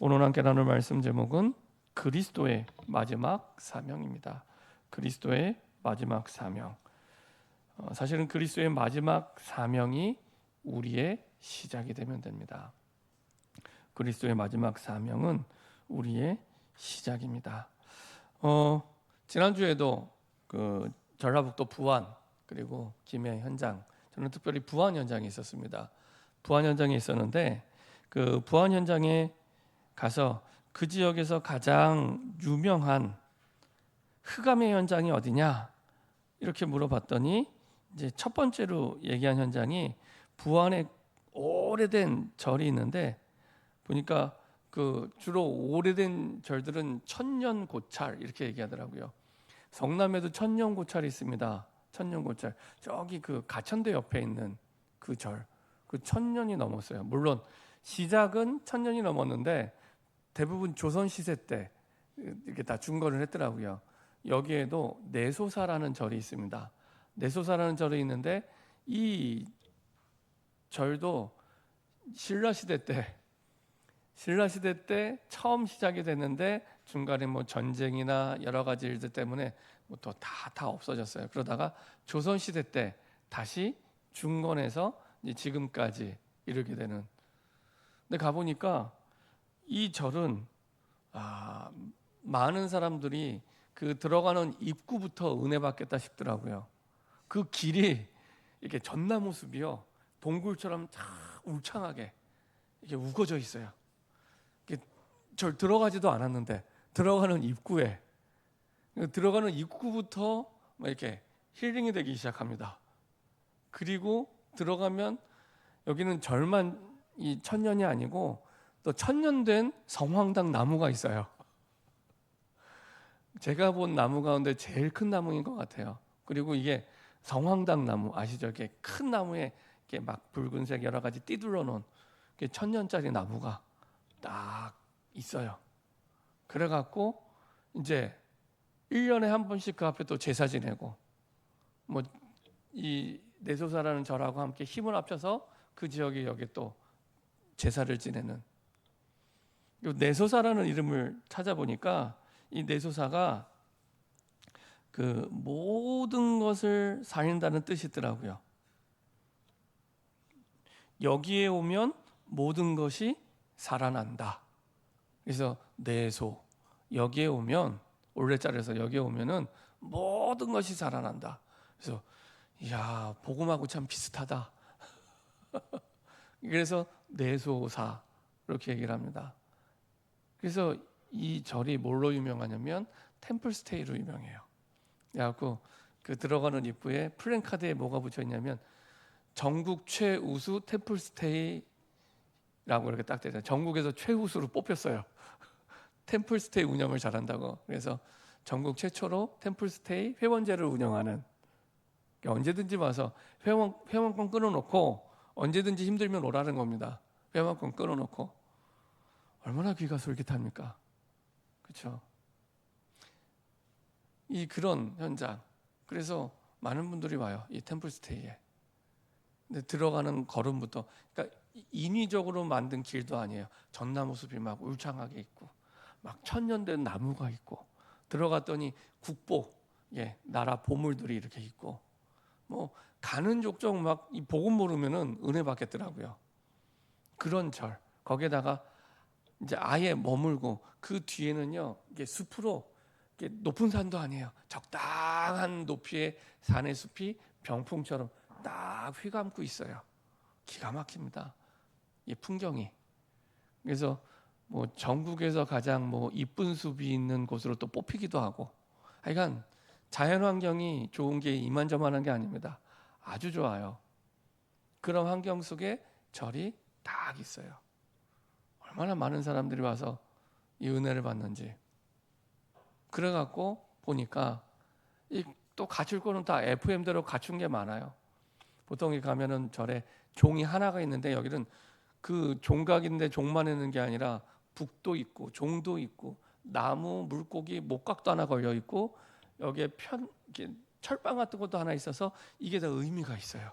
오늘 함께 나눌 말씀 제목은 그리스도의 마지막 사명입니다. 그리스도의 마지막 사명. 사실은 그리스도의 마지막 사명이 우리의 시작이 되면 됩니다. 그리스도의 마지막 사명은 우리의 시작입니다. 지난주에도 그 전라북도 부안 그리고 김해 현장, 저는 특별히 부안 현장에 있었습니다. 부안 현장에 있었는데 그 부안 현장에 가서 그 지역에서 가장 유명한 흑암의 현장이 어디냐 이렇게 물어봤더니 이제 첫 번째로 얘기한 현장이 부안에 오래된 절이 있는데 보니까 그 주로 오래된 절들은 천년고찰 이렇게 얘기하더라고요. 성남에도 천년고찰이 있습니다. 천년고찰 저기 그 가천대 옆에 있는 그 절, 그 천년이 넘었어요. 물론 시작은 천년이 넘었는데 대부분 조선 시대 때 이렇게 다 중건을 했더라고요. 여기에도 내소사라는 절이 있습니다. 내소사라는 절이 있는데 이 절도 신라 시대 때 처음 시작이 됐는데 중간에 뭐 전쟁이나 여러 가지 일들 때문에 뭐 또 다 없어졌어요. 그러다가 조선 시대 때 다시 중건해서 이제 지금까지 이르게 되는. 근데 가 보니까 이 절은 많은 사람들이 그 들어가는 입구부터 은혜 받겠다 싶더라고요. 그 길이 이렇게 전나무 숲이요, 동굴처럼 쫙 울창하게 이렇게 우거져 있어요. 이렇게 절 들어가지도 않았는데 들어가는 입구부터 막 이렇게 힐링이 되기 시작합니다. 그리고 들어가면 여기는 절만 이 천년이 아니고 또 천년된 성황당 나무가 있어요. 제가 본 나무 가운데 제일 큰 나무인 것 같아요. 그리고 이게 성황당 나무 아시죠? 이렇게 큰 나무에 이렇게 막 붉은색 여러 가지 띠둘러 놓은 천년짜리 나무가 딱 있어요. 그래갖고 이제 1년에 한 번씩 그 앞에 또 제사 지내고 뭐 이 내소사라는 절하고 함께 힘을 합쳐서 그 지역에 여기 또 제사를 지내는 내소사라는 이름을 찾아보니까 이 내소사가 그 모든 것을 살린다는 뜻이더라고요. 여기에 오면 모든 것이 살아난다. 그래서 내소, 여기에 오면 올레자리에서 여기에 오면은 모든 것이 살아난다. 그래서 이야, 복음하고 참 비슷하다. 그래서 내소사 이렇게 얘기를 합니다. 그래서 이 절이 뭘로 유명하냐면 템플스테이로 유명해요. 그래갖고 그 들어가는 입구에 플랜카드에 뭐가 붙여 있냐면 전국 최우수 템플스테이라고 이렇게 딱 되잖아요. 전국에서 최우수로 뽑혔어요. 템플스테이 운영을 잘한다고. 그래서 전국 최초로 템플스테이 회원제를 운영하는, 그러니까 언제든지 와서 회원권 끊어놓고 언제든지 힘들면 오라는 겁니다. 회원권 끊어놓고. 얼마나 귀가 솔깃합니까? 그렇죠? 이 그런 현장. 그래서 많은 분들이 와요. 이 템플스테이에. 근데 들어가는 걸음부터, 그러니까 인위적으로 만든 길도 아니에요. 전나무 숲이 막 울창하게 있고, 막 천년된 나무가 있고, 들어갔더니 국보, 나라 보물들이 이렇게 있고, 뭐 가는 족족 막 이 복음 모르면은 은혜 받겠더라고요. 그런 절. 거기에다가 이제 아예 머물고 그 뒤에는요, 이게 숲으로, 이게 높은 산도 아니에요. 적당한 높이의 산의 숲이 병풍처럼 딱 휘감고 있어요. 기가 막힙니다. 이 풍경이. 그래서 뭐 전국에서 가장 뭐 이쁜 숲이 있는 곳으로 또 뽑히기도 하고. 하여간 자연 환경이 좋은 게 이만저만한 게 아닙니다. 아주 좋아요. 그런 환경 속에 절이 딱 있어요. 얼마나 많은 사람들이 와서 이 은혜를 받는지. 그래갖고 보니까 또 갖출 거는 다 FM대로 갖춘 게 많아요. 보통 가면은 절에 종이 하나가 있는데 여기는 그 종각인데 종만 있는 게 아니라 북도 있고 종도 있고 나무, 물고기, 목각도 하나 걸려 있고 여기에 이렇게 철방 같은 것도 하나 있어서 이게 다 의미가 있어요.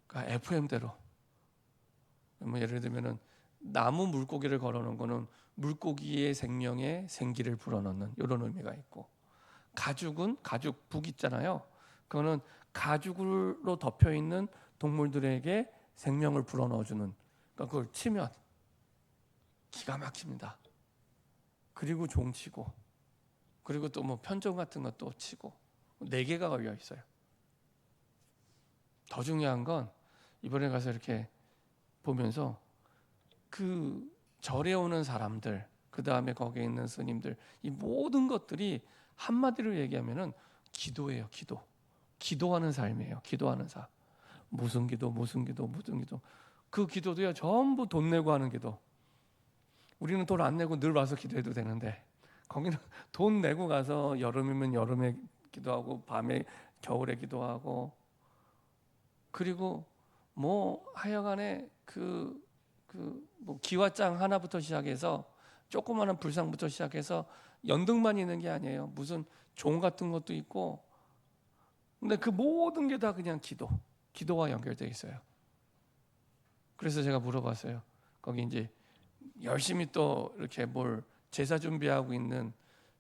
그러니까 FM대로. 뭐 예를 들면은 나무 물고기를 걸어놓은 거는 물고기의 생명에 생기를 불어넣는 이런 의미가 있고, 가죽은 가죽 북 있잖아요. 그거는 가죽으로 덮여 있는 동물들에게 생명을 불어넣어주는. 그러니까 그걸 치면 기가 막힙니다. 그리고 종치고, 그리고 또 뭐 편종 같은 것도 치고 4개가 걸려 있어요. 더 중요한 건 이번에 가서 이렇게 보면서 그 절에 오는 사람들, 그 다음에 거기에 있는 스님들, 이 모든 것들이 한마디로 얘기하면은 기도예요. 기도하는 삶이에요. 기도하는 삶. 무슨 기도. 그 기도도요, 전부 돈 내고 하는 기도. 우리는 돈 안 내고 늘 와서 기도해도 되는데, 거기는 돈 내고 가서 여름이면 여름에 기도하고, 밤에 겨울에 기도하고, 그리고 뭐 하여간에 뭐 기와장 하나부터 시작해서 조그마한 불상부터 시작해서 연등만 있는 게 아니에요. 무슨 종 같은 것도 있고. 근데 그 모든 게 다 그냥 기도와 연결되어 있어요. 그래서 제가 물어봤어요. 거기 이제 열심히 또 이렇게 뭘 제사 준비하고 있는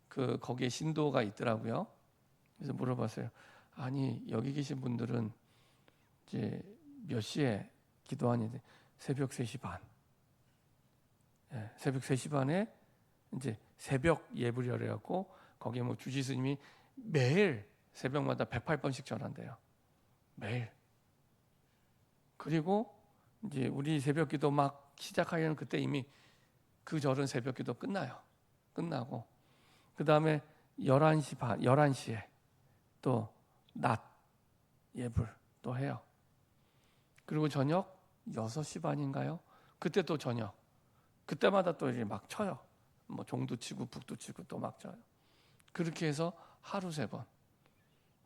거기에 신도가 있더라고요. 그래서 물어봤어요. 아니, 여기 계신 분들은 이제 몇 시에 기도하니? 새벽 3시 반. 새벽 3시 반에 이제 새벽 예불이 열려갖고, 거기에 뭐 주지 스님이 매일 새벽마다 108번씩 전한대요. 매일. 그리고 이제 우리 새벽 기도 막 시작하려는 그때 이미 그 절은 새벽 기도 끝나고, 그 다음에 11시에 또 낮 예불 또 해요. 그리고 저녁 6시 반인가요? 그때 또 저녁. 그때마다 또 이제 막 쳐요. 뭐 종도 치고 북도 치고 또 막 쳐요. 그렇게 해서 하루 3번.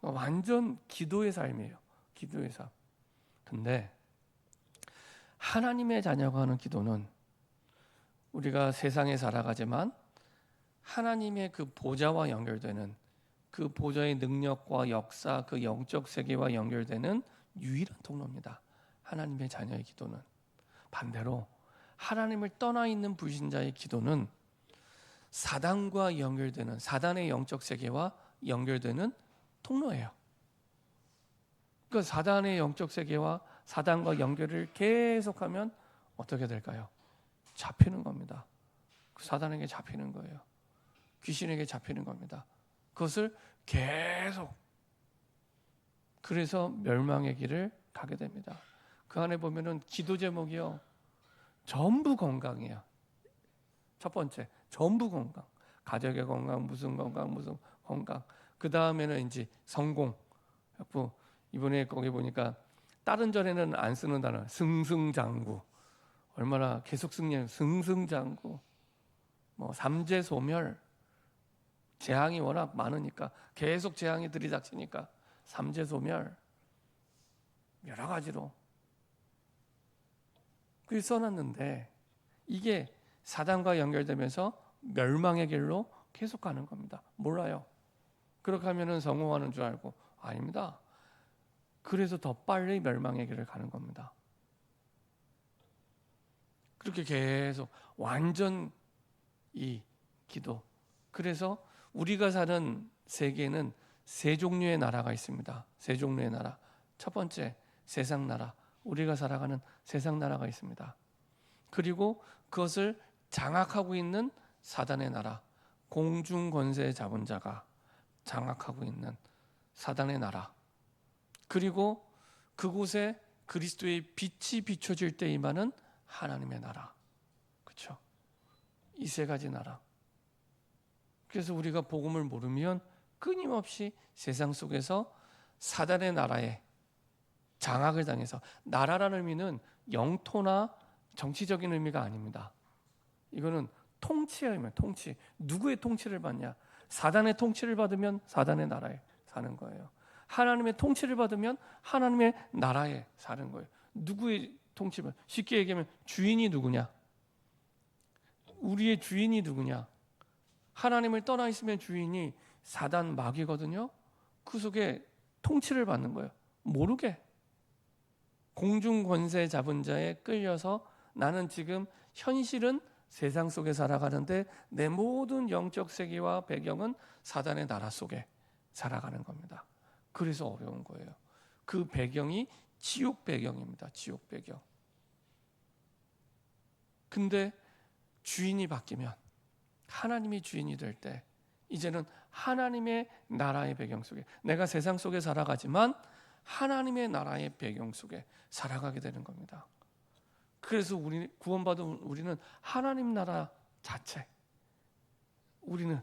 완전 기도의 삶이에요. 기도의 삶. 근데 하나님의 자녀가 하는 기도는, 우리가 세상에 살아가지만 하나님의 그 보좌와 연결되는, 그 보좌의 능력과 역사, 그 영적 세계와 연결되는 유일한 통로입니다. 하나님의 자녀의 기도는. 반대로 하나님을 떠나 있는 불신자의 기도는 사단과 연결되는, 사단의 영적 세계와 연결되는 통로예요. 그러니까 사단의 영적 세계와 사단과 연결을 계속하면 어떻게 될까요? 잡히는 겁니다. 사단에게 잡히는 거예요. 귀신에게 잡히는 겁니다. 그것을 계속, 그래서 멸망의 길을 가게 됩니다. 그 안에 보면은 기도 제목이요, 전부 건강이에요. 첫 번째, 전부 건강. 가족의 건강, 무슨 건강. 그 다음에는 이제 성공. 이번에 거기 보니까 다른 절에는 안 쓰는 단어, 승승장구. 얼마나 계속 승리해요. 승승장구. 뭐 삼재소멸. 재앙이 워낙 많으니까, 계속 재앙이 들이닥치니까 삼재소멸. 여러 가지로 그게 써놨는데, 이게 사단과 연결되면서 멸망의 길로 계속 가는 겁니다. 몰라요. 그렇게 하면은 성공하는 줄 알고. 아닙니다. 그래서 더 빨리 멸망의 길을 가는 겁니다. 그렇게 계속 완전 이 기도. 그래서 우리가 사는 세계에는 3종류의 나라가 있습니다. 3종류의 나라. 첫 번째, 세상 나라. 우리가 살아가는 세상 나라가 있습니다. 그리고 그것을 장악하고 있는 사단의 나라, 공중 권세 잡은 자가 장악하고 있는 사단의 나라. 그리고 그곳에 그리스도의 빛이 비춰질 때 임하는 하나님의 나라. 그렇죠? 이 3가지 나라. 그래서 우리가 복음을 모르면 끊임없이 세상 속에서 사단의 나라에 장악을 당해서, 나라라는 의미는 영토나 정치적인 의미가 아닙니다. 이거는 통치의 의미예요. 통치. 누구의 통치를 받냐? 사단의 통치를 받으면 사단의 나라에 사는 거예요. 하나님의 통치를 받으면 하나님의 나라에 사는 거예요. 누구의 통치를? 쉽게 얘기하면 주인이 누구냐? 우리의 주인이 누구냐? 하나님을 떠나 있으면 주인이 사단 마귀거든요. 그 속에 통치를 받는 거예요. 모르게. 공중 권세 잡은 자에 끌려서 나는 지금 현실은 세상 속에 살아가는데 내 모든 영적 세계와 배경은 사단의 나라 속에 살아가는 겁니다. 그래서 어려운 거예요. 그 배경이 지옥 배경입니다. 지옥 배경. 근데 주인이 바뀌면, 하나님이 주인이 될 때 이제는 하나님의 나라의 배경 속에, 내가 세상 속에 살아가지만 하나님의 나라의 배경 속에 살아가게 되는 겁니다. 그래서 우리 구원받은 우리는 하나님 나라 자체, 우리는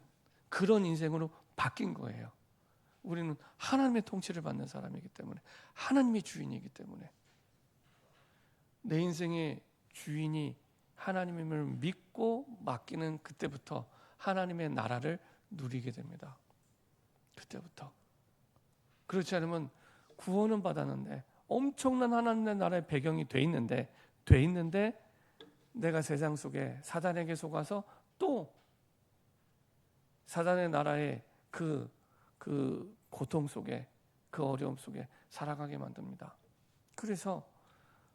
그런 인생으로 바뀐 거예요. 우리는 하나님의 통치를 받는 사람이기 때문에, 하나님의 주인이기 때문에, 내 인생의 주인이 하나님임을 믿고 맡기는 그때부터 하나님의 나라를 누리게 됩니다. 그때부터. 그렇지 않으면 구원은 받았는데, 엄청난 하나님의 나라의 배경이 돼 있는데 내가 세상 속에 사단에게 속아서 또 사단의 나라의 그 고통 속에, 그 어려움 속에 살아가게 만듭니다. 그래서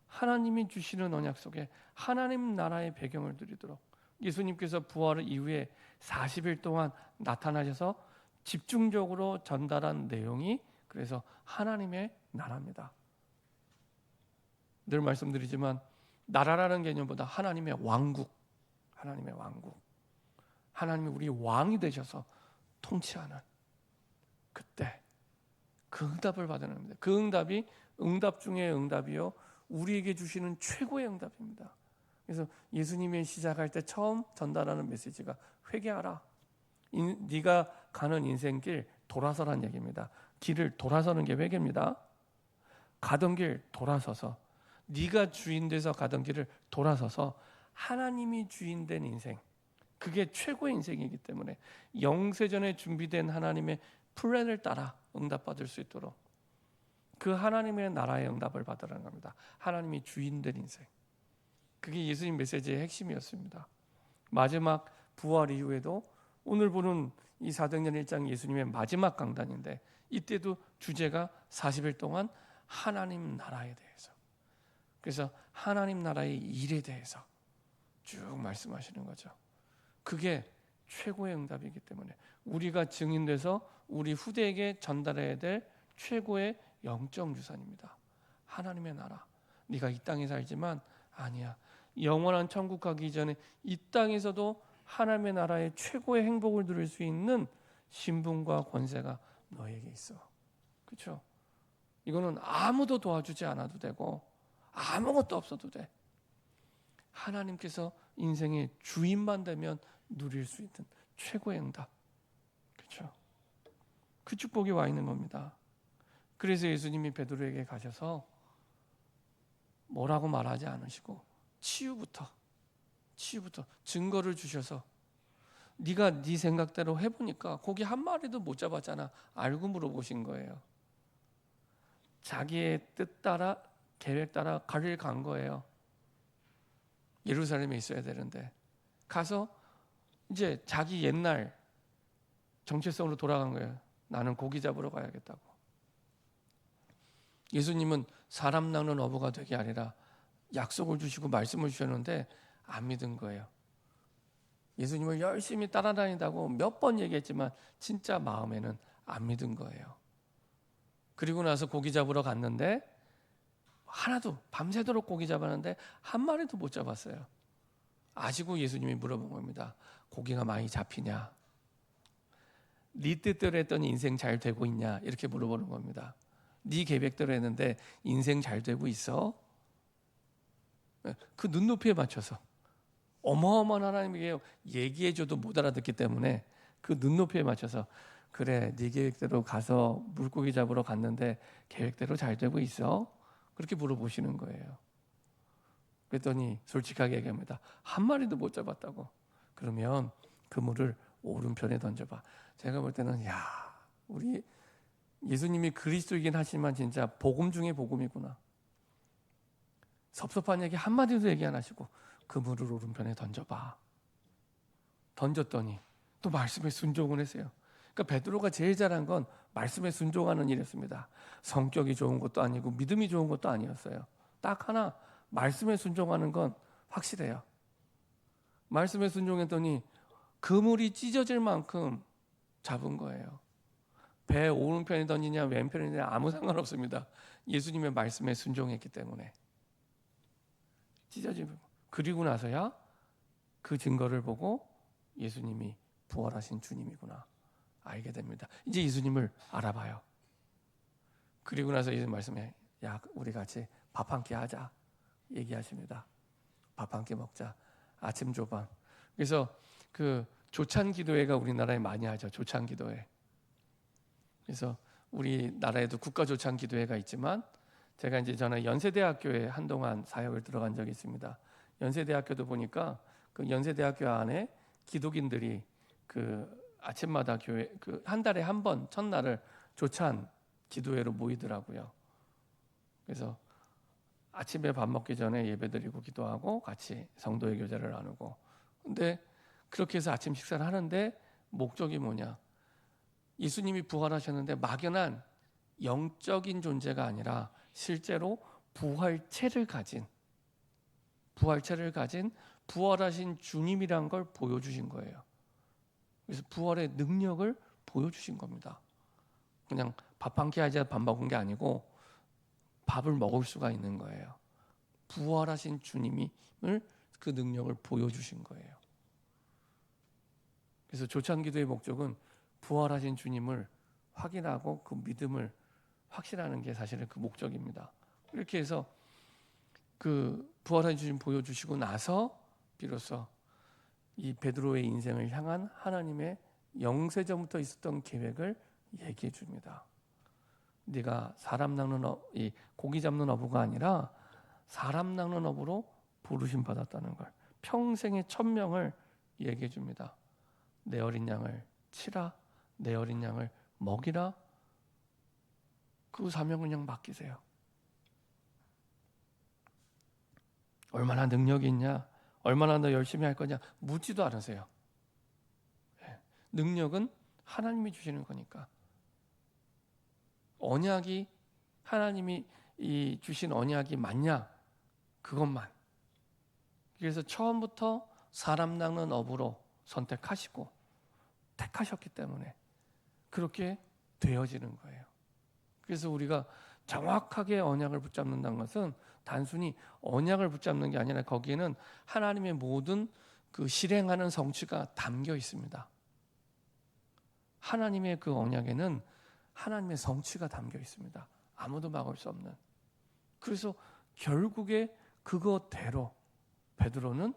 하나님이 주시는 언약 속에 하나님 나라의 배경을 누리도록, 예수님께서 부활 이후에 40일 동안 나타나셔서 집중적으로 전달한 내용이 그래서 하나님의 나라입니다. 늘 말씀드리지만 나라라는 개념보다 하나님의 왕국, 하나님의 왕국, 하나님이 우리 왕이 되셔서 통치하는 그때 그 응답을 받는 겁니다. 그 응답이 응답 중에 응답이요, 우리에게 주시는 최고의 응답입니다. 그래서 예수님이 시작할 때 처음 전달하는 메시지가 회개하라. 네가 가는 인생길 돌아서란 얘기입니다. 길을 돌아서는 게 회개입니다. 가던 길 돌아서서, 네가 주인 돼서 가던 길을 돌아서서 하나님이 주인 된 인생, 그게 최고의 인생이기 때문에 영세전에 준비된 하나님의 플랜을 따라 응답받을 수 있도록 그 하나님의 나라의 응답을 받으라는 겁니다. 하나님이 주인 된 인생, 그게 예수님 메시지의 핵심이었습니다. 마지막 부활 이후에도 오늘 보는 이 사도행전 1장 예수님의 마지막 강단인데, 이때도 주제가 40일 동안 하나님 나라에 대해서, 그래서 하나님 나라의 일에 대해서 쭉 말씀하시는 거죠. 그게 최고의 응답이기 때문에 우리가 증인돼서 우리 후대에게 전달해야 될 최고의 영적 유산입니다. 하나님의 나라. 네가 이 땅에 살지만 아니야, 영원한 천국 가기 전에 이 땅에서도 하나님의 나라의 최고의 행복을 누릴 수 있는 신분과 권세가 너에게 있어. 그렇죠? 이거는 아무도 도와주지 않아도 되고 아무것도 없어도 돼. 하나님께서 인생의 주인만 되면 누릴 수 있는 최고의 응답. 그렇죠? 그 축복이 와 있는 겁니다. 그래서 예수님이 베드로에게 가셔서 뭐라고 말하지 않으시고 치유부터 증거를 주셔서, 네가 네 생각대로 해보니까 고기 한 마리도 못 잡았잖아. 알고 물어보신 거예요. 자기의 뜻 따라, 계획 따라 가릴 간 거예요. 예루살렘에 있어야 되는데 가서 이제 자기 옛날 정체성으로 돌아간 거예요. 나는 고기 잡으러 가야겠다고. 예수님은 사람 낚는 어부가 되게 아니라 약속을 주시고 말씀을 주셨는데 안 믿은 거예요. 예수님을 열심히 따라다닌다고 몇 번 얘기했지만 진짜 마음에는 안 믿은 거예요. 그리고 나서 고기 잡으러 갔는데 하나도, 밤새도록 고기 잡았는데 한 마리도 못 잡았어요. 아시고 예수님이 물어본 겁니다. 고기가 많이 잡히냐? 네 뜻대로 했더니 인생 잘 되고 있냐? 이렇게 물어보는 겁니다. 네 계획대로 했는데 인생 잘 되고 있어? 그 눈높이에 맞춰서, 어마어마한 하나님에게 얘기해줘도 못 알아듣기 때문에 그 눈높이에 맞춰서, 그래, 네 계획대로 가서 물고기 잡으러 갔는데 계획대로 잘 되고 있어? 그렇게 물어보시는 거예요. 그랬더니 솔직하게 얘기합니다. 한 마리도 못 잡았다고. 그러면 그물을 오른편에 던져봐. 제가 볼 때는 우리 예수님이 그리스도이긴 하지만 진짜 복음 중에 복음이구나. 섭섭한 얘기 한마디도 얘기 안 하시고 그물을 오른편에 던져봐. 던졌더니 또 말씀에 순종을 했어요. 그러니까 베드로가 제일 잘한 건 말씀에 순종하는 일이었습니다. 성격이 좋은 것도 아니고 믿음이 좋은 것도 아니었어요. 딱 하나, 말씀에 순종하는 건 확실해요. 말씀에 순종했더니 그물이 찢어질 만큼 잡은 거예요. 배 오른편에 던지냐 왼편에 던지냐 아무 상관없습니다. 예수님의 말씀에 순종했기 때문에 찢어지고, 그리고 나서야 그 증거를 보고 예수님이 부활하신 주님이구나 알게 됩니다. 이제 예수님을 알아봐요. 그리고 나서 예수님 말씀에 야 우리 같이 밥 한 끼 하자 얘기하십니다. 밥 한 끼 먹자. 아침 조반. 그래서 그 조찬 기도회가 우리나라에 많이 하죠. 조찬 기도회. 그래서 우리나라에도 국가 조찬 기도회가 있지만 제가 이제 저는 연세대학교에 한동안 사역을 들어간 적이 있습니다. 연세대학교도 보니까 그 연세대학교 안에 기독인들이 그 아침마다 교회 그 한 달에 한 번 첫날을 조찬 기도회로 모이더라고요. 그래서 아침에 밥 먹기 전에 예배드리고 기도하고 같이 성도의 교제를 나누고. 근데 그렇게 해서 아침 식사를 하는데 목적이 뭐냐? 예수님이 부활하셨는데 막연한 영적인 존재가 아니라 실제로 부활체를 가진 부활하신 주님이란 걸 보여주신 거예요. 그래서 부활의 능력을 보여주신 겁니다. 그냥 밥 한 끼 하자 밥 먹은 게 아니고 밥을 먹을 수가 있는 거예요. 부활하신 주님을 그 능력을 보여주신 거예요. 그래서 조찬기도의 목적은 부활하신 주님을 확인하고 그 믿음을 확신하는 게 사실은 그 목적입니다. 이렇게 해서 그 부활하신 주님 보여주시고 나서 비로소 이 베드로의 인생을 향한 하나님의 영세전부터 있었던 계획을 얘기해 줍니다. 네가 사람 낚는 이 고기 잡는 어부가 아니라 사람 낚는 어부로 부르심 받았다는 걸, 평생의 천명을 얘기해 줍니다. 내 어린 양을 치라, 내 어린 양을 먹이라. 그 사명을 그냥 맡기세요. 얼마나 능력이 있냐, 얼마나 더 열심히 할 거냐 묻지도 않으세요. 능력은 하나님이 주시는 거니까. 언약이 하나님이 주신 언약이 맞냐 그것만. 그래서 처음부터 사람 낚는 어부로 선택하시고 택하셨기 때문에 그렇게 되어지는 거예요. 그래서 우리가 정확하게 언약을 붙잡는다는 것은 단순히 언약을 붙잡는 게 아니라 거기에는 하나님의 모든 그 실행하는 성취가 담겨 있습니다. 하나님의 그 언약에는 하나님의 성취가 담겨 있습니다. 아무도 막을 수 없는. 그래서 결국에 그거대로 베드로는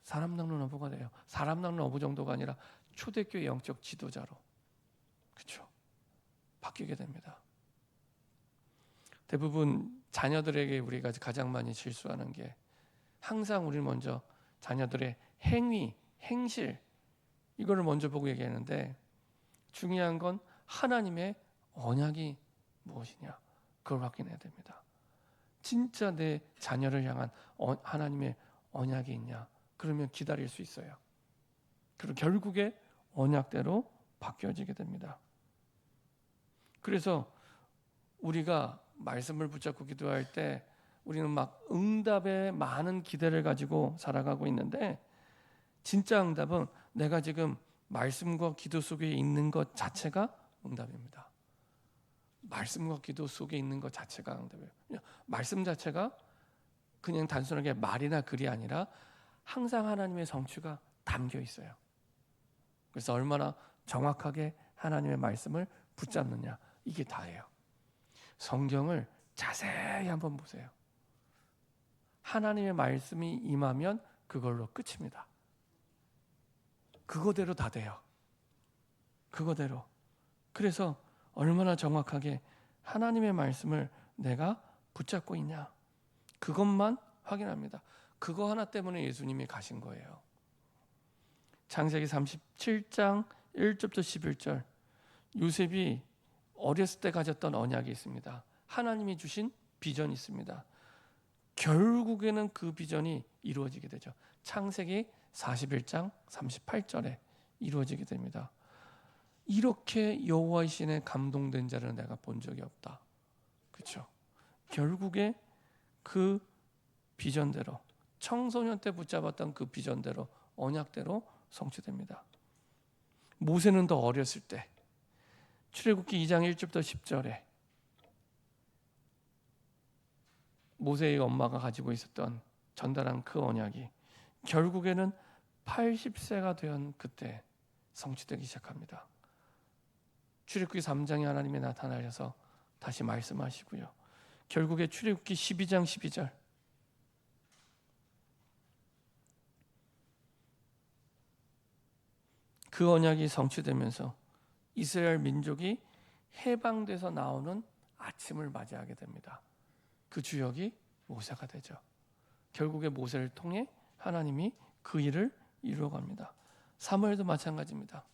사람 낚는 어부가 돼요. 사람 낚는 어부 정도가 아니라 초대교회 영적 지도자로, 그렇죠? 바뀌게 됩니다. 대부분 자녀들에게 우리가 가장 많이 실수하는 게 항상 우리 먼저 자녀들의 행위, 행실 이거를 먼저 보고 얘기하는데 중요한 건 하나님의 언약이 무엇이냐 그걸 확인해야 됩니다. 진짜 내 자녀를 향한 하나님의 언약이 있냐 그러면 기다릴 수 있어요. 그리고 결국에 언약대로 바뀌어지게 됩니다. 그래서 우리가 말씀을 붙잡고 기도할 때 우리는 막 응답에 많은 기대를 가지고 살아가고 있는데 진짜 응답은 내가 지금 말씀과 기도 속에 있는 것 자체가 응답입니다. 말씀과 기도 속에 있는 것 자체가 응답이에요. 말씀 자체가 그냥 단순하게 말이나 글이 아니라 항상 하나님의 성취가 담겨 있어요. 그래서 얼마나 정확하게 하나님의 말씀을 붙잡느냐 이게 다예요. 성경을 자세히 한번 보세요. 하나님의 말씀이 임하면 그걸로 끝입니다. 그거대로 다 돼요. 그거대로. 그래서 얼마나 정확하게 하나님의 말씀을 내가 붙잡고 있냐 그것만 확인합니다. 그거 하나 때문에 예수님이 가신 거예요. 창세기 37장 1절부터 11절 요셉이 어렸을 때 가졌던 언약이 있습니다. 하나님이 주신 비전이 있습니다. 결국에는 그 비전이 이루어지게 되죠. 창세기 41장 38절에 이루어지게 됩니다. 이렇게 여호와의 신에 감동된 자를 내가 본 적이 없다. 그렇죠? 결국에 그 비전대로 청소년 때 붙잡았던 그 비전대로, 언약대로 성취됩니다. 모세는 더 어렸을 때, 출애굽기 2장 1절부터 10절에 모세의 엄마가 가지고 있었던 전달한 그 언약이 결국에는 80세가 된 그때 성취되기 시작합니다. 출애굽기 3장에 하나님이 나타나셔서 다시 말씀하시고요. 결국에 출애굽기 12장 12절, 그 언약이 성취되면서 이스라엘 민족이 해방돼서 나오는 아침을 맞이하게 됩니다. 그 주역이 모세가 되죠. 결국에 모세를 통해 하나님이 그 일을 이루어갑니다. 사무엘도 마찬가지입니다.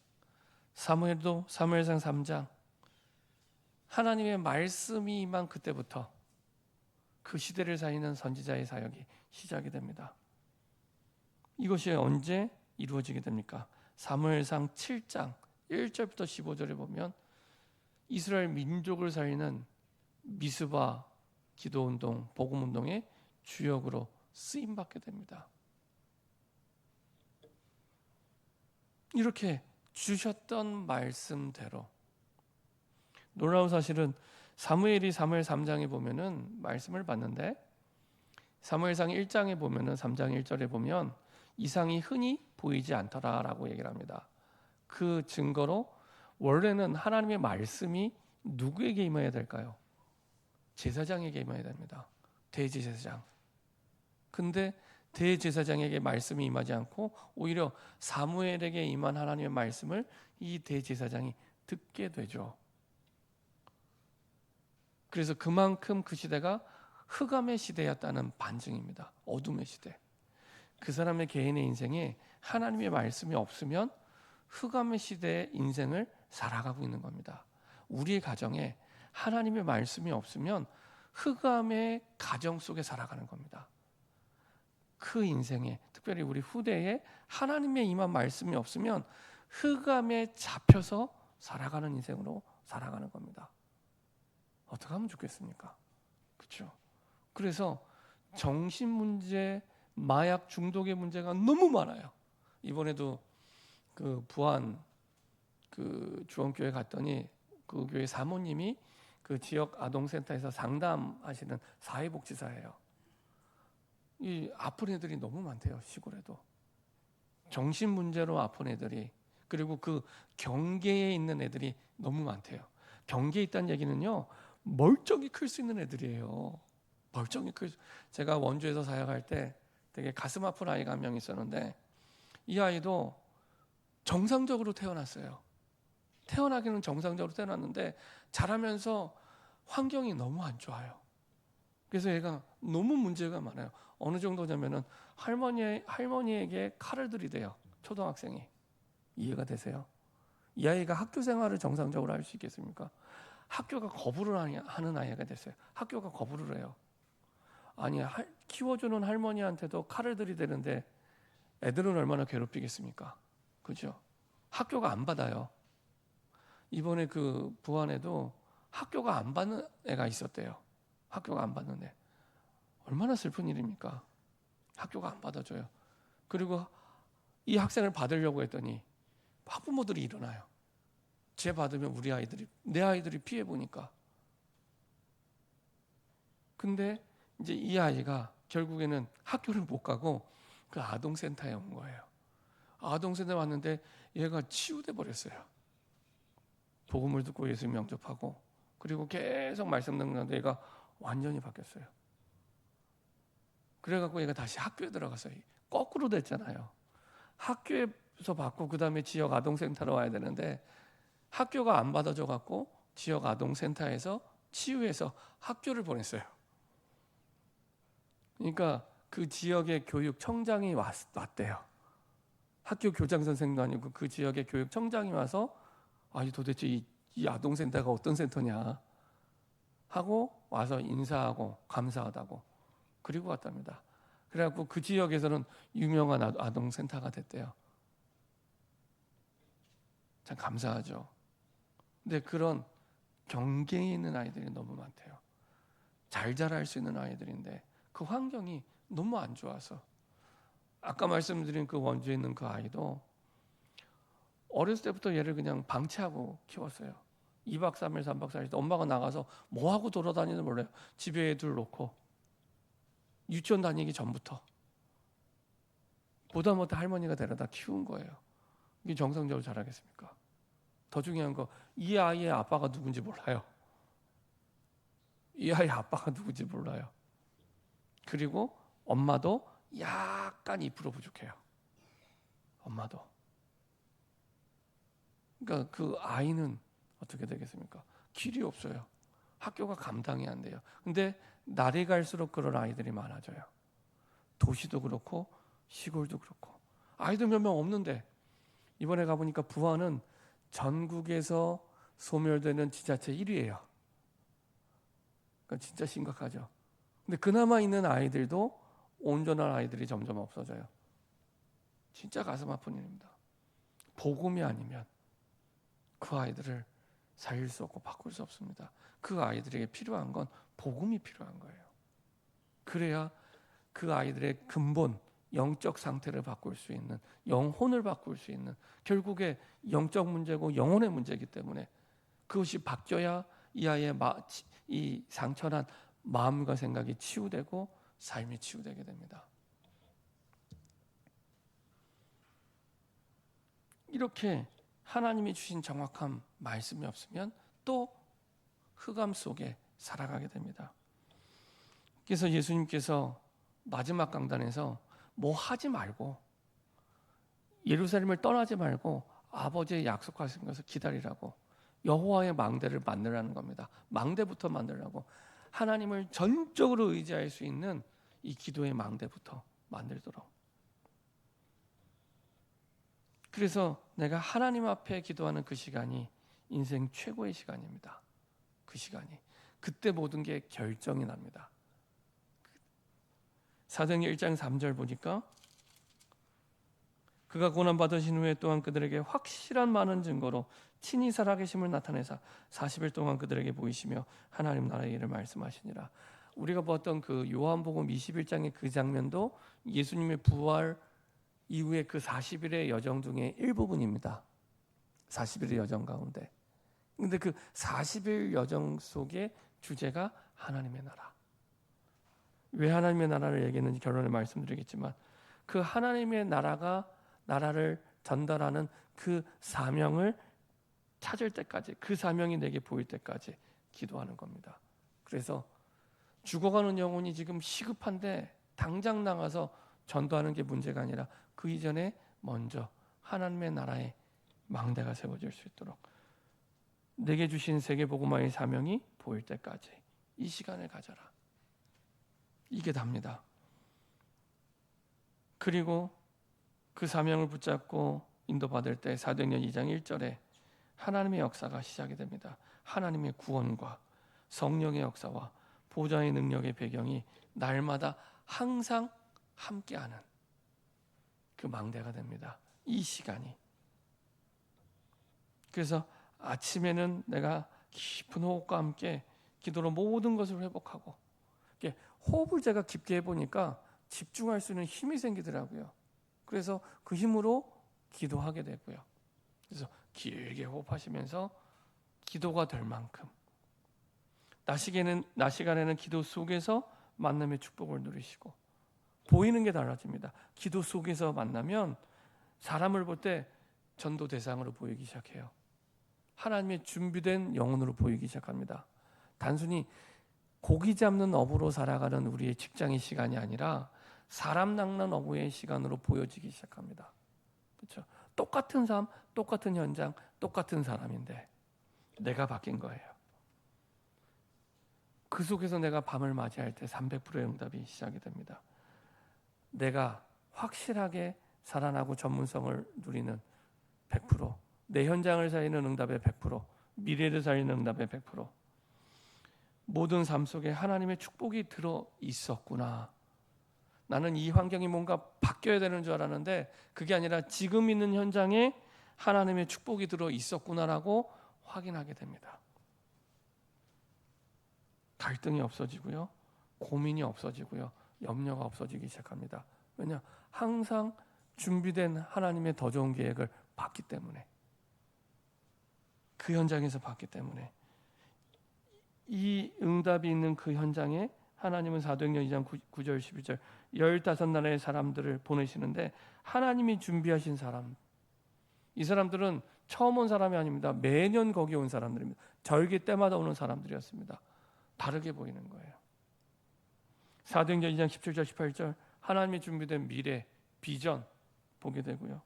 사무엘도 사무엘상 3장, 하나님의 말씀이 임한 그때부터 그 시대를 살리는 선지자의 사역이 시작이 됩니다. 이것이 언제 이루어지게 됩니까? 사무엘상 7장 1절부터 15절에 보면 이스라엘 민족을 살리는 미스바 기도운동, 복음운동의 주역으로 쓰임받게 됩니다. 이렇게 주셨던 말씀대로, 놀라운 사실은 사무엘이 사무엘 3장에 보면은 말씀을 받는데, 사무엘상 1장에 보면은 3장 1절에 보면 이상이 흔히 보이지 않더라라고 얘기를 합니다. 그 증거로 원래는 하나님의 말씀이 누구에게 임해야 될까요? 제사장에게 임해야 됩니다. 대제사장. 근데 대제사장에게 말씀이 임하지 않고 오히려 사무엘에게 임한 하나님의 말씀을 이 대제사장이 듣게 되죠. 그래서 그만큼 그 시대가 흑암의 시대였다는 반증입니다. 어둠의 시대. 그 사람의 개인의 인생에 하나님의 말씀이 없으면 흑암의 시대의 인생을 살아가고 있는 겁니다. 우리의 가정에 하나님의 말씀이 없으면 흑암의 가정 속에 살아가는 겁니다. 그 인생에, 특별히 우리 후대에 하나님의 임한 말씀이 없으면 흑암에 잡혀서 살아가는 인생으로 살아가는 겁니다. 어떻게 하면 좋겠습니까? 그렇죠? 그래서 정신 문제, 마약 중독의 문제가 너무 많아요. 이번에도 그 부안 그 주원교회 갔더니 그 교회 사모님이 그 지역 아동센터에서 상담하시는 사회복지사예요. 이 아픈 애들이 너무 많대요. 시골에도 정신 문제로 아픈 애들이, 그리고 그 경계에 있는 애들이 너무 많대요. 경계에 있다는 얘기는요, 멀쩡히 클 수 있는 애들이에요. 멀쩡히 제가 원주에서 사역할 때 되게 가슴 아픈 아이가 한 명 있었는데, 이 아이도 정상적으로 태어났어요. 태어나기는 정상적으로 태어났는데 자라면서 환경이 너무 안 좋아요. 그래서 얘가 너무 문제가 많아요. 어느 정도냐면은 할머니에게 칼을 들이대요. 초등학생이. 이해가 되세요? 이 아이가 학교 생활을 정상적으로 할 수 있겠습니까? 학교가 거부를 하는 아이가 됐어요. 학교가 거부를 해요. 아니, 키워주는 할머니한테도 칼을 들이대는데 애들은 얼마나 괴롭히겠습니까? 그죠? 학교가 안 받아요. 이번에 그 부안에도 학교가 안 받는 애가 있었대요. 학교가 안 받는 애. 얼마나 슬픈 일입니까? 학교가 안 받아줘요. 그리고 이 학생을 받으려고 했더니 학부모들이 일어나요. 쟤 받으면 내 아이들이 피해 보니까. 근데 이제 이 아이가 결국에는 학교를 못 가고 그 아동센터에 온 거예요. 아동센터에 왔는데 얘가 치유돼 버렸어요. 복음을 듣고 예수 영접하고, 그리고 계속 말씀 듣는데 얘가 완전히 바뀌었어요. 그래갖고 얘가 다시 학교에 들어갔어요. 거꾸로 됐잖아요. 학교에서 받고 그 다음에 지역 아동센터로 와야 되는데 학교가 안 받아줘갖고 지역 아동센터에서 치유해서 학교를 보냈어요. 그러니까 그 지역의 교육청장이 왔대요. 학교 교장 선생도 아니고 그 지역의 교육청장이 와서 아니 도대체 이 아동센터가 어떤 센터냐 하고 와서 인사하고 감사하다고 그리고 왔답니다. 그래갖고 그 지역에서는 유명한 아동센터가 됐대요. 참 감사하죠. 근데 그런 경계에 있는 아이들이 너무 많대요. 잘 자랄 수 있는 아이들인데 그 환경이 너무 안 좋아서 아까 말씀드린 그 원주에 있는 그 아이도 어렸을 때부터 얘를 그냥 방치하고 키웠어요. 2박 3일, 3박 4일 엄마가 나가서 뭐 하고 돌아다니는지 몰라요. 집에 애들 놓고 유치원 다니기 전부터 보다 못해 할머니가 데려다 키운 거예요. 이게 정상적으로 자라겠습니까? 더 중요한 거, 이 아이의 아빠가 누군지 몰라요. 이 아이의 아빠가 누군지 몰라요. 그리고 엄마도 약간 2% 부족해요. 엄마도. 그러니까 그 아이는 어떻게 되겠습니까? 길이 없어요. 학교가 감당이 안 돼요. 근데 날이 갈수록 그런 아이들이 많아져요. 도시도 그렇고 시골도 그렇고. 아이들 몇 명 없는데 이번에 가보니까 부안은 전국에서 소멸되는 지자체 1위예요. 그러니까 진짜 심각하죠. 근데 그나마 있는 아이들도 온전한 아이들이 점점 없어져요. 진짜 가슴 아픈 일입니다. 복음이 아니면 그 아이들을 살릴 수 없고 바꿀 수 없습니다. 그 아이들에게 필요한 건 복음이 필요한 거예요. 그래야 그 아이들의 근본 영적 상태를 바꿀 수 있는, 영혼을 바꿀 수 있는, 결국에 영적 문제고 영혼의 문제이기 때문에 그것이 바뀌어야 이 아이의 이 상처난 마음과 생각이 치유되고 삶이 치유되게 됩니다. 이렇게 하나님이 주신 정확한 말씀이 없으면 또 흑암 속에 살아가게 됩니다. 그래서 예수님께서 마지막 강단에서 뭐 하지 말고 예루살렘을 떠나지 말고 아버지의 약속하신 것을 기다리라고, 여호와의 망대를 만들라는 겁니다. 망대부터 만들라고. 하나님을 전적으로 의지할 수 있는 이 기도의 망대부터 만들도록. 그래서 내가 하나님 앞에 기도하는 그 시간이 인생 최고의 시간입니다. 그 시간이. 그때 모든 게 결정이 납니다. 사도행전 1장 3절 보니까 그가 고난받으신 후에 또한 그들에게 확실한 많은 증거로 친히 살아계심을 나타내사 40일 동안 그들에게 보이시며 하나님 나라의 일을 말씀하시니라. 우리가 보았던 그 요한복음 21장의 그 장면도 예수님의 부활 이후에 그 40일의 여정 중에 일부분입니다. 40일의 여정 가운데. 근데 그 40일 여정 속의 주제가 하나님의 나라. 왜 하나님의 나라를 얘기했는지 결론에 말씀드리겠지만 그 하나님의 나라를 전달하는 그 사명을 찾을 때까지, 그 사명이 내게 보일 때까지 기도하는 겁니다. 그래서 죽어가는 영혼이 지금 시급한데 당장 나가서 전도하는 게 문제가 아니라 그 이전에 먼저 하나님의 나라의 망대가 세워질 수 있도록 내게 주신 세계복음화의 사명이 보일 때까지 이 시간을 가져라. 이게 답니다. 그리고 그 사명을 붙잡고 인도받을 때 사도행전 2장 1절에 하나님의 역사가 시작이 됩니다. 하나님의 구원과 성령의 역사와 보좌의 능력의 배경이 날마다 항상 함께하는 그 망대가 됩니다. 이 시간이. 그래서 아침에는 내가 깊은 호흡과 함께 기도로 모든 것을 회복하고, 호흡을 제가 깊게 해보니까 집중할 수 있는 힘이 생기더라고요. 그래서 그 힘으로 기도하게 되고요. 그래서 길게 호흡하시면서 기도가 될 만큼 낮 시간에는 기도 속에서 만남의 축복을 누리시고, 보이는 게 달라집니다. 기도 속에서 만나면 사람을 볼 때 전도 대상으로 보이기 시작해요. 하나님의 준비된 영혼으로 보이기 시작합니다. 단순히 고기 잡는 어부로 살아가는 우리의 직장의 시간이 아니라 사람 낚는 어부의 시간으로 보여지기 시작합니다. 그렇죠? 똑같은 삶, 똑같은 현장, 똑같은 사람인데 내가 바뀐 거예요. 그 속에서 내가 밤을 맞이할 때 300%의 응답이 시작이 됩니다. 내가 확실하게 살아나고 전문성을 누리는 100%, 내 현장을 살리는 응답의 100%, 미래를 살리는 응답의 100%, 모든 삶 속에 하나님의 축복이 들어 있었구나. 나는 이 환경이 뭔가 바뀌어야 되는 줄 알았는데 그게 아니라 지금 있는 현장에 하나님의 축복이 들어 있었구나라고 확인하게 됩니다. 갈등이 없어지고요, 고민이 없어지고요, 염려가 없어지기 시작합니다. 왜냐? 항상 준비된 하나님의 더 좋은 계획을 봤기 때문에, 그 현장에서 봤기 때문에, 이 응답이 있는 그 현장에 하나님은 사도행전 2장 9절 12절 15나라의 사람들을 보내시는데, 하나님이 준비하신 사람, 이 사람들은 처음 온 사람이 아닙니다. 매년 거기 온 사람들입니다. 절기 때마다 오는 사람들이었습니다. 다르게 보이는 거예요. 사도행전 2장 17절 18절 하나님이 준비된 미래, 비전 보게 되고요.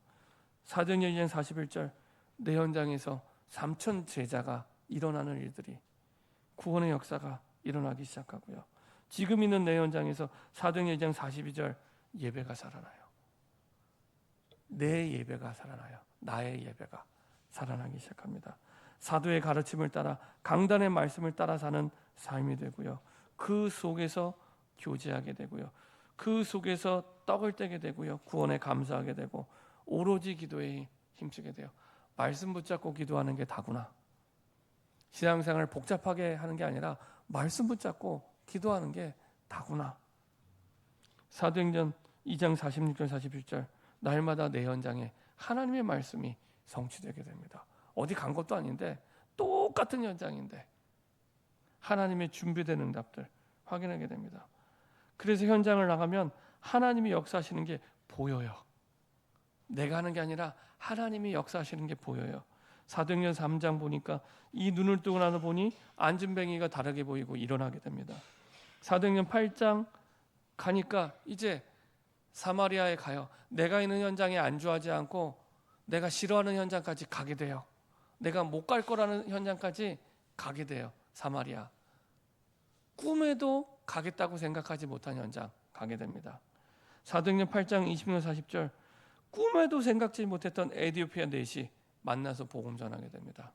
사도행전 2장 41절 내 현장에서 3천 제자가 일어나는 일들이, 구원의 역사가 일어나기 시작하고요. 지금 있는 내 현장에서 사도행전 2장 42절 예배가 살아나요. 내 예배가 살아나요. 나의 예배가 살아나기 시작합니다. 사도의 가르침을 따라, 강단의 말씀을 따라 사는 삶이 되고요. 그 속에서 교제하게 되고요. 그 속에서 떡을 떼게 되고요. 구원에 감사하게 되고, 오로지 기도에 힘쓰게 돼요. 말씀 붙잡고 기도하는 게 다구나. 신앙생활을 복잡하게 하는 게 아니라 말씀 붙잡고 기도하는 게 다구나. 사도행전 2장 46절 47절 날마다 내 현장에 하나님의 말씀이 성취되게 됩니다. 어디 간 것도 아닌데 똑같은 현장인데 하나님의 준비된 응답들 확인하게 됩니다. 그래서 현장을 나가면 하나님이 역사하시는 게 보여요. 내가 하는 게 아니라 하나님이 역사하시는 게 보여요. 사도행전 3장 보니까 이 눈을 뜨고 나서 보니 앉은 뱅이가 다르게 보이고 일어나게 됩니다. 사도행전 8장 가니까 이제 사마리아에 가요. 내가 있는 현장에 안주하지 않고 내가 싫어하는 현장까지 가게 돼요. 내가 못 갈 거라는 현장까지 가게 돼요. 사마리아. 꿈에도 가겠다고 생각하지 못한 현장 가게 됩니다. 사도행전 8장 20절 40절 꿈에도 생각지 못했던 에티오피아 넷이 만나서 복음 전하게 됩니다.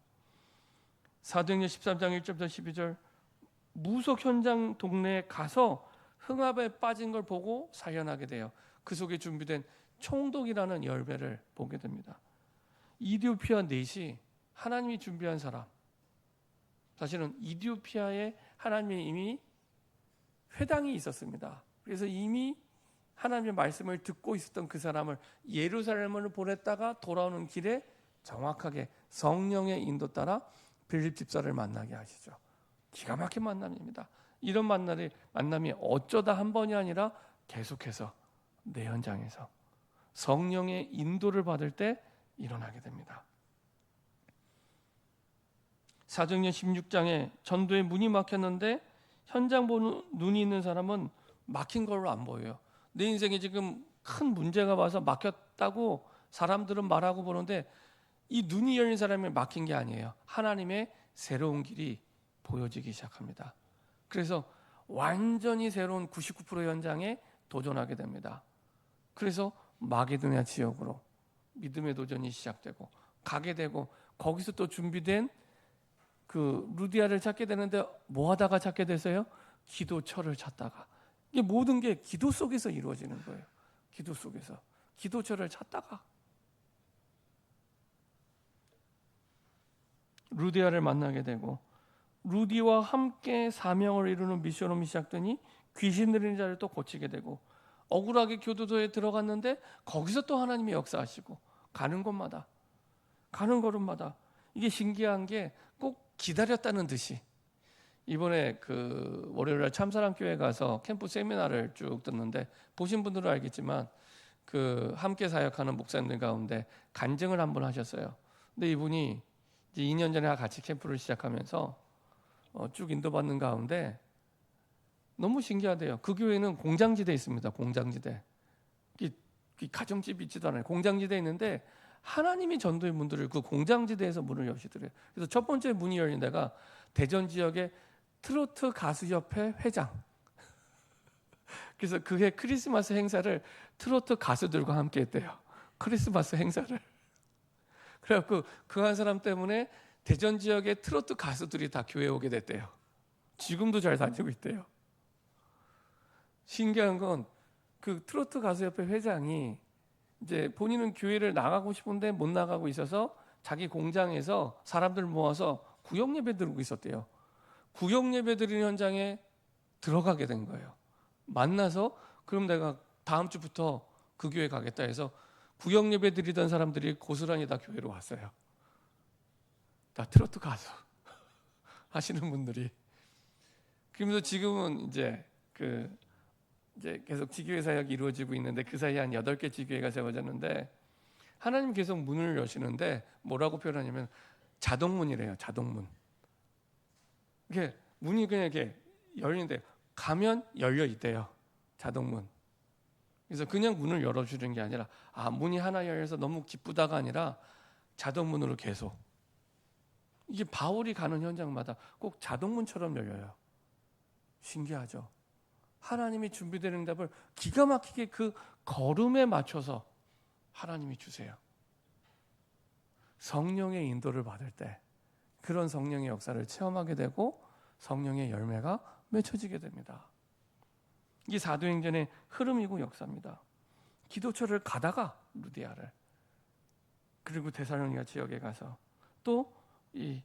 사도행전 13장 1절부터 12절 무속 현장 동네에 가서 흥압에 빠진 걸 보고 살려나게 돼요. 그 속에 준비된 총독이라는 열배를 보게 됩니다. 이디오피아 넷이 하나님이 준비한 사람, 사실은 이디오피아에 하나님이 이미 회당이 있었습니다. 그래서 이미 하나님의 말씀을 듣고 있었던 그 사람을 예루살렘으로 보냈다가 돌아오는 길에 정확하게 성령의 인도 따라 빌립 집사를 만나게 하시죠. 기가 막힌 만남입니다. 이런 만남이 어쩌다 한 번이 아니라 계속해서 내 현장에서 성령의 인도를 받을 때 일어나게 됩니다. 사도행전 16장에 전도에 문이 막혔는데 현장 보는 눈이 있는 사람은 막힌 걸로 안 보여요. 내 인생에 지금 큰 문제가 와서 막혔다고 사람들은 말하고 보는데 이 눈이 열린 사람이 막힌 게 아니에요. 하나님의 새로운 길이 보여지기 시작합니다. 그래서 완전히 새로운 99% 현장에 도전하게 됩니다. 그래서 마게도냐 지역으로 믿음의 도전이 시작되고 가게 되고, 거기서 또 준비된 그 루디아를 찾게 되는데 뭐 하다가 찾게 되세요? 기도처를 찾다가. 이게 모든 게 기도 속에서 이루어지는 거예요. 기도 속에서 기도처를 찾다가 루디아를 만나게 되고, 루디와 함께 사명을 이루는 미션홈이 시작되니 귀신 들리는 자를 또 고치게 되고, 억울하게 교도소에 들어갔는데 거기서 또 하나님이 역사하시고, 가는 곳마다 가는 걸음마다 이게 신기한 게 꼭 기다렸다는 듯이. 이번에 그 월요일날 참사랑교회 가서 캠프 세미나를 쭉 듣는데 보신 분들은 알겠지만 그 함께 사역하는 목사님들 가운데 간증을 한번 하셨어요. 근데 이분이 이제 2년 전에 같이 캠프를 시작하면서 쭉 인도받는 가운데 너무 신기하대요. 그 교회는 공장지대에 있습니다. 공장지대. 가정집이 있지도 않아요. 공장지대에 있는데 하나님이 전도의 문들을 그 공장지대에서 문을 여시더래요. 그래서 첫 번째 문이 열린 데가 대전 지역의 트로트 가수협회 회장. 그래서 그해 크리스마스 행사를 트로트 가수들과 함께 했대요. 크리스마스 행사를. 그래갖고 그 한 사람 때문에 대전 지역의 트로트 가수들이 다 교회에 오게 됐대요. 지금도 잘 다니고 있대요. 신기한 건 그 트로트 가수협회 회장이 이제 본인은 교회를 나가고 싶은데 못 나가고 있어서 자기 공장에서 사람들 모아서 구역 예배 드리고 있었대요. 구역 예배 드리는 현장에 들어가게 된 거예요. 만나서 그럼 내가 다음 주부터 그 교회 가겠다 해서 구역 예배 드리던 사람들이 고스란히 다 교회로 왔어요. 다 트로트 가수 하시는 분들이. 그러면서 지금은 이제 계속 지교회 사역이 이루어지고 있는데 그 사이에 한 8개 지교회가 세워졌는데 하나님 계속 문을 여시는데 뭐라고 표현하냐면 자동문이래요. 자동문. 이게 문이 그냥 이렇게 열리는데 가면 열려 있대요. 자동문. 그래서 그냥 문을 열어주는 게 아니라 문이 하나 열려서 너무 기쁘다가 아니라 자동문으로 계속. 이게 바울이 가는 현장마다 꼭 자동문처럼 열려요. 신기하죠. 하나님이 준비된 응답을 기가 막히게 그 걸음에 맞춰서 하나님이 주세요. 성령의 인도를 받을 때 그런 성령의 역사를 체험하게 되고 성령의 열매가 맺혀지게 됩니다. 이게 사도행전의 흐름이고 역사입니다. 기도처를 가다가 루디아를, 그리고 데살로니가 지역에 가서 또 이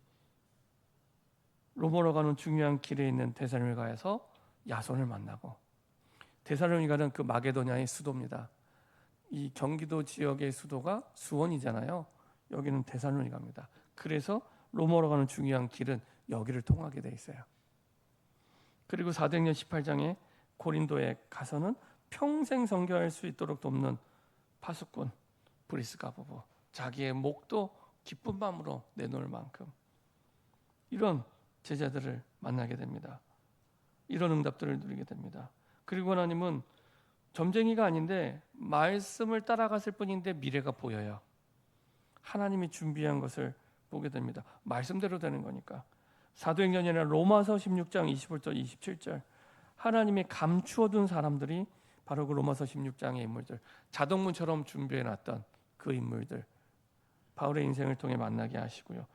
로마로 가는 중요한 길에 있는 데살로니가에서 야손을 만나고, 데살로니가는 그 마게도냐의 수도입니다. 이 경기도 지역의 수도가 수원이잖아요. 여기는 데살로니가입니다. 그래서 로마로 가는 중요한 길은 여기를 통하게 돼 있어요. 그리고 사도행전 18장에 고린도에 가서는 평생 선교할 수 있도록 돕는 파수꾼 브리스가 부부, 자기의 목도 기쁜 마음으로 내놓을 만큼 이런 제자들을 만나게 됩니다. 이런 응답들을 누리게 됩니다. 그리고 하나님은 점쟁이가 아닌데 말씀을 따라갔을 뿐인데 미래가 보여요. 하나님이 준비한 것을 보게 됩니다. 말씀대로 되는 거니까. 사도행전이 아니라 로마서 16장 25절 27절 하나님이 감추어둔 사람들이 바로 그 로마서 16장의 인물들, 자동문처럼 준비해놨던 그 인물들, 바울의 인생을 통해 만나게 하시고요.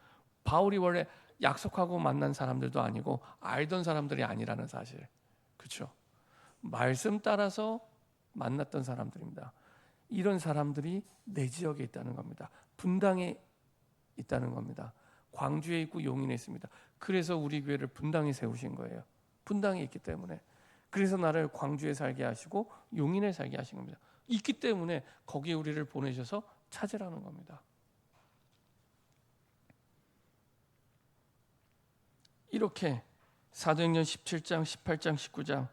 바울이 원래 약속하고 만난 사람들도 아니고 알던 사람들이 아니라는 사실, 그렇죠? 말씀 따라서 만났던 사람들입니다. 이런 사람들이 내 지역에 있다는 겁니다. 분당에 있다는 겁니다. 광주에 있고 용인에 있습니다. 그래서 우리 교회를 분당에 세우신 거예요. 분당에 있기 때문에. 그래서 나를 광주에 살게 하시고 용인에 살게 하신 겁니다. 있기 때문에 거기에 우리를 보내셔서 찾으라는 겁니다. 이렇게 사도행전 17장, 18장, 19장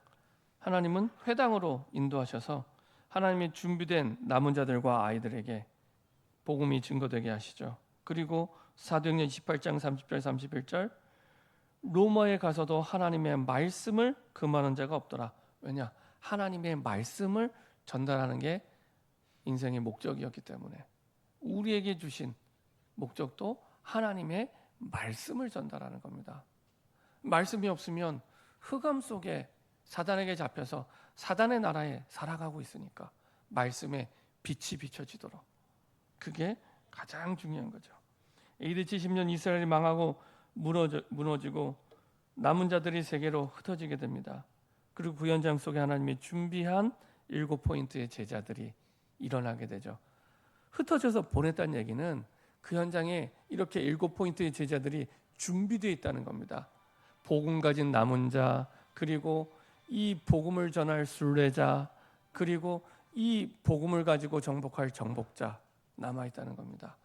하나님은 회당으로 인도하셔서 하나님의 준비된 남은 자들과 아이들에게 복음이 증거되게 하시죠. 그리고 사도행전 18장 30절 31절 로마에 가서도 하나님의 말씀을 금하는 자가 없더라. 왜냐? 하나님의 말씀을 전달하는 게 인생의 목적이었기 때문에 우리에게 주신 목적도 하나님의 말씀을 전달하는 겁니다. 말씀이 없으면 흑암 속에 사단에게 잡혀서 사단의 나라에 살아가고 있으니까 말씀에 빛이 비춰지도록, 그게 가장 중요한 거죠. AD 70년 이스라엘이 망하고 무너지고 남은 자들이 세계로 흩어지게 됩니다. 그리고 그 현장 속에 하나님이 준비한 7포인트의 제자들이 일어나게 되죠. 흩어져서 보냈다는 얘기는 그 현장에 이렇게 7포인트의 제자들이 준비되어 있다는 겁니다. 복음 가진 남은 자, 그리고 이 복음을 전할 순례자, 그리고 이 복음을 가지고 정복할 정복자 남아있다는 겁니다.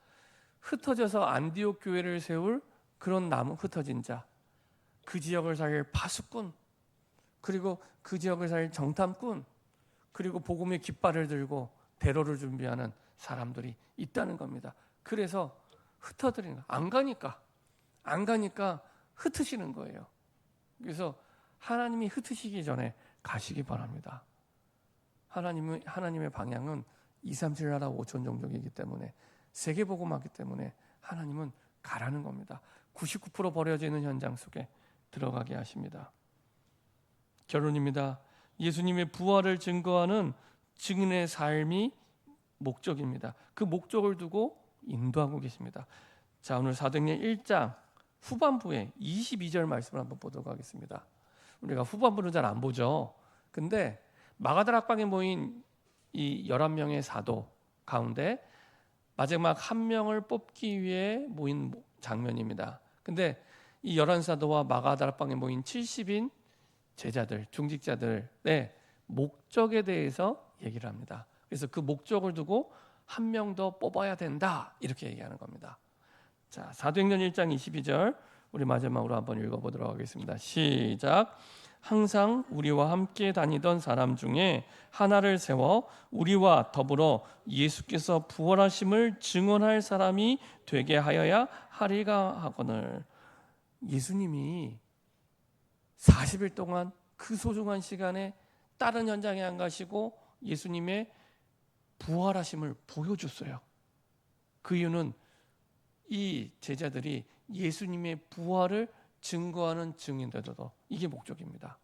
흩어져서 안디옥 교회를 세울 그런 흩어진 자, 그 지역을 살릴 파수꾼, 그리고 그 지역을 살릴 정탐꾼, 그리고 복음의 깃발을 들고 대로를 준비하는 사람들이 있다는 겁니다. 그래서 흩어뜨리는 거예요. 안 가니까 흩으시는 거예요. 그래서 하나님이 흩으시기 전에 가시기 바랍니다. 하나님의 방향은 2, 3, 7 나라 5천 종족이기 때문에, 세계복음하기 때문에 하나님은 가라는 겁니다. 99% 버려져 있는 현장 속에 들어가게 하십니다. 결론입니다. 예수님의 부활을 증거하는 증인의 삶이 목적입니다. 그 목적을 두고 인도하고 계십니다. 자, 오늘 사도행전 1장 후반부에 22절 말씀을 한번 보도록 하겠습니다. 우리가 후반부는 잘 안 보죠. 근데 마가다락방에 모인 이 11명의 사도 가운데 마지막 한 명을 뽑기 위해 모인 장면입니다. 근데 이 11사도와 마가다락방에 모인 70인 제자들, 중직자들의 목적에 대해서 얘기를 합니다. 그래서 그 목적을 두고 한 명 더 뽑아야 된다 이렇게 얘기하는 겁니다. 자, 사도행전 1장 22절 우리 마지막으로 한번 읽어보도록 하겠습니다. 시작. 항상 우리와 함께 다니던 사람 중에 하나를 세워 우리와 더불어 예수께서 부활하심을 증언할 사람이 되게 하여야 하리가 하거늘. 예수님이 40일 동안 그 소중한 시간에 다른 현장에 안 가시고 예수님의 부활하심을 보여줬어요. 그 이유는 이 제자들이 예수님의 부활을 증거하는 증인되도록, 이게 목적입니다.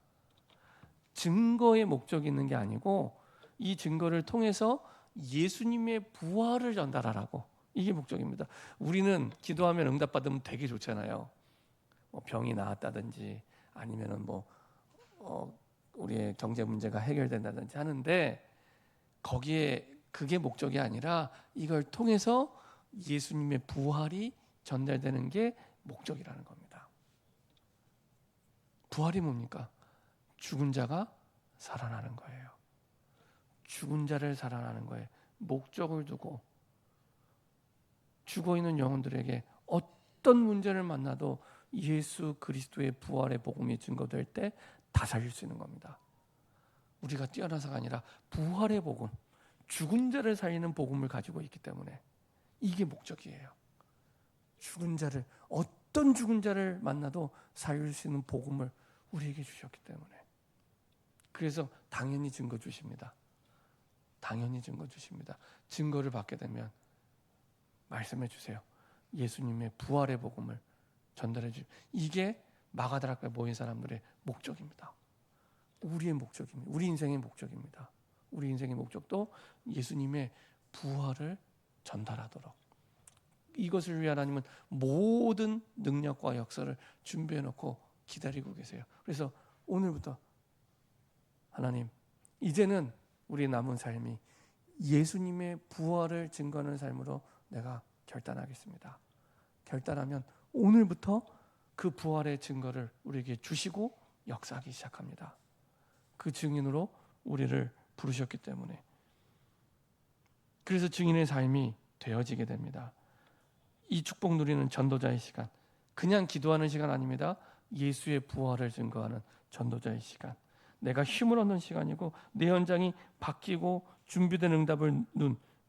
증거의 목적이 있는 게 아니고 이 증거를 통해서 예수님의 부활을 전달하라고, 이게 목적입니다. 우리는 기도하면 응답받으면 되게 좋잖아요. 뭐 병이 나았다든지 아니면은 우리의 경제 문제가 해결된다든지 하는데, 거기에 그게 목적이 아니라 이걸 통해서 예수님의 부활이 전달되는 게 목적이라는 겁니다. 부활이 뭡니까? 죽은 자가 살아나는 거예요. 죽은 자를 살아나는 거예요. 목적을 두고 죽어있는 영혼들에게 어떤 문제를 만나도 예수 그리스도의 부활의 복음이 증거될 때 다 살릴 수 있는 겁니다. 우리가 뛰어나서가 아니라 부활의 복음, 죽은 자를 살리는 복음을 가지고 있기 때문에 이게 목적이에요. 죽은 자를, 어떤 죽은 자를 만나도 살릴 수 있는 복음을 우리에게 주셨기 때문에. 그래서 당연히 증거 주십니다. 당연히 증거 주십니다. 증거를 받게 되면 말씀해 주세요. 예수님의 부활의 복음을 전달해 주십시오. 이게 마가다락에 모인 사람들의 목적입니다. 우리의 목적입니다. 우리 인생의 목적입니다. 우리 인생의 목적도 예수님의 부활을 전달하도록, 이것을 위한 하나님은 모든 능력과 역사를 준비해 놓고 기다리고 계세요. 그래서 오늘부터 하나님, 이제는 우리 남은 삶이 예수님의 부활을 증거하는 삶으로 내가 결단하겠습니다. 결단하면 오늘부터 그 부활의 증거를 우리에게 주시고 역사하기 시작합니다. 그 증인으로 우리를 부르셨기 때문에. 그래서 증인의 삶이 되어지게 됩니다. 이 축복 누리는 전도자의 시간, 그냥 기도하는 시간 아닙니다. 예수의 부활을 증거하는 전도자의 시간, 내가 힘을 얻는 시간이고 내 현장이 바뀌고 준비된 응답을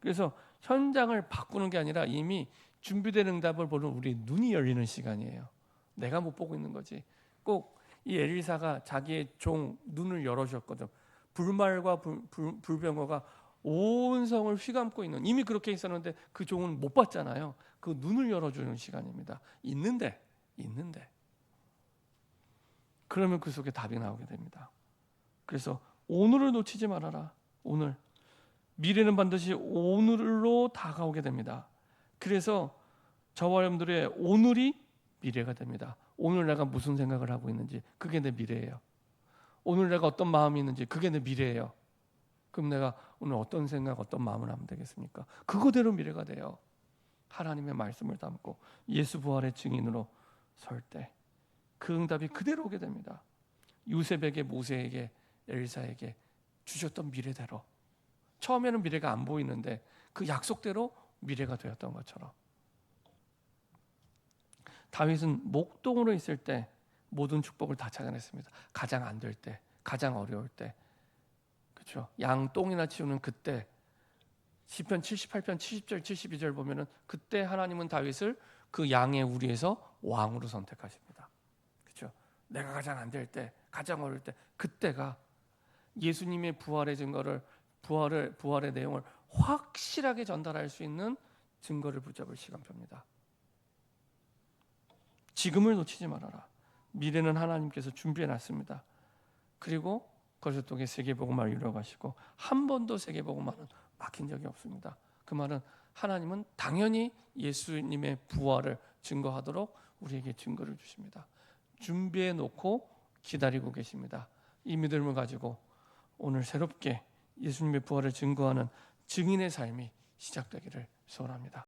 그래서 현장을 바꾸는 게 아니라 이미 준비된 응답을 보는 우리 눈이 열리는 시간이에요. 내가 못 보고 있는 거지. 꼭 이 엘리사가 자기의 종 눈을 열어주었거든. 불말과 불병거가 온 성을 휘감고 있는, 이미 그렇게 있었는데 그 종은 못 봤잖아요. 그 눈을 열어주는 시간입니다. 있는데 그러면 그 속에 답이 나오게 됩니다. 그래서 오늘을 놓치지 말아라. 오늘, 미래는 반드시 오늘로 다가오게 됩니다. 그래서 저와 여러분들의 오늘이 미래가 됩니다. 오늘 내가 무슨 생각을 하고 있는지 그게 내 미래예요. 오늘 내가 어떤 마음이 있는지 그게 내 미래예요. 그럼 내가 오늘 어떤 생각, 어떤 마음을 하면 되겠습니까? 그거대로 미래가 돼요. 하나님의 말씀을 담고 예수 부활의 증인으로 설 때 그 응답이 그대로 오게 됩니다. 요셉에게, 모세에게, 엘사에게 주셨던 미래대로, 처음에는 미래가 안 보이는데 그 약속대로 미래가 되었던 것처럼, 다윗은 목동으로 있을 때 모든 축복을 다 찾아냈습니다. 가장 안 될 때, 가장 어려울 때, 그렇죠? 양똥이나 치우는 그때, 시편 78편 70절 72절 보면은 그때 하나님은 다윗을 그 양의 우리에서 왕으로 선택하십니다. 그렇죠? 내가 가장 안 될 때, 가장 어려울 때, 그때가 예수님의 부활의 증거를, 부활의 내용을 확실하게 전달할 수 있는 증거를 붙잡을 시간표입니다. 지금을 놓치지 말아라. 미래는 하나님께서 준비해 놨습니다. 그리고 거짓독의 세계복음화를 이루어가시고 한 번도 세계복음화는 막힌 적이 없습니다. 그 말은 하나님은 당연히 예수님의 부활을 증거하도록 우리에게 증거를 주십니다. 준비해 놓고 기다리고 계십니다. 이 믿음을 가지고 오늘 새롭게 예수님의 부활을 증거하는 증인의 삶이 시작되기를 소원합니다.